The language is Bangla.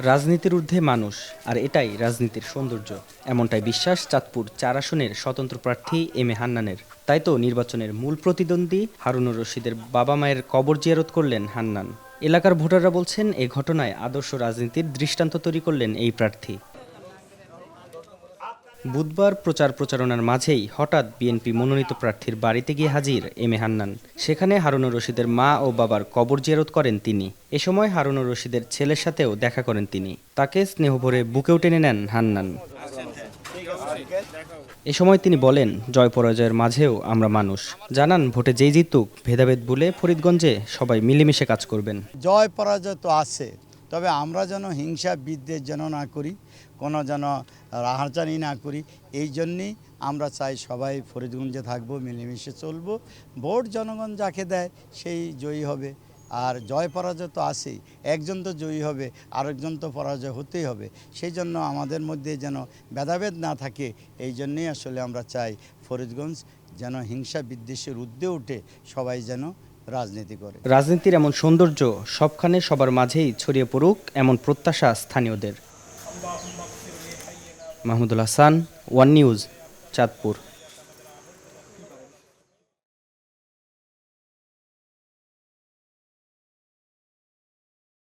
রাজনীতির ঊর্ধ্বে মানুষ, আর এটাই রাজনীতির সৌন্দর্য। এমনটাই বিশ্বাস চাঁদপুর ৪ আসনের স্বতন্ত্র প্রার্থী এম এ হান্নানের। তাই তো নির্বাচনের মূল প্রতিদ্বন্দ্বী হারুনুর রশিদের বাবা মায়ের কবর জিয়ারত করলেন হান্নান। এলাকার ভোটাররা বলছেন, এ ঘটনায় আদর্শ রাজনীতির দৃষ্টান্ত তৈরি করলেন এই প্রার্থী। বুধবার প্রচারণার মাঝেই হঠাৎ বিএনপি মনোনীত প্রার্থীর বাড়িতে গিয়ে হাজির এম এ হান্নান। সেখানে হারুনুর রশিদের মা ও বাবার কবর জিয়ারত করেন তিনি। এ সময় হারুনুর রশিদের ছেলের সাথেও দেখা করেন তিনি। তাকে স্নেহভরে বুকেও টেনে নেন হান্নান। এ সময় তিনি বলেন, জয় পরাজয়ের মাঝেও আমরা মানুষ। জানান, ভোটে যেই জিতুক ভেদাভেদ ভুলে ফরিদগঞ্জে সবাই মিলেমিশে কাজ করবেন। জয় পরাজয় তো আছে, তবে আমরা যেন হিংসা বিদ্বেষ যেন না করি, কোনো যেন রাহাজানি না করি। এই জন্যেই আমরা চাই সবাই ফরিদগঞ্জে থাকবো, মিলেমিশে চলবো। ভোট জনগণ যাকে দেয় সেই জয়ী হবে। আর জয় পরাজয় তো আছেই, একজন তো জয়ী হবে, আরেকজন তো পরাজয় হতেই হবে। সেই জন্য আমাদের মধ্যে যেন ভেদাভেদ না থাকে, এই জন্যেই আসলে আমরা চাই ফরিদগঞ্জ যেন হিংসা বিদ্বেষের ঊর্ধ্বে উঠে সবাই যেন রাজনীতি করে। রাজনীতির এমন সৌন্দর্য সবখানে সবার মাঝেই ছড়িয়ে পড়ুক, এমন প্রত্যাশা স্থানীয়দের। Mahmudul Hasan, one news, Chandpur.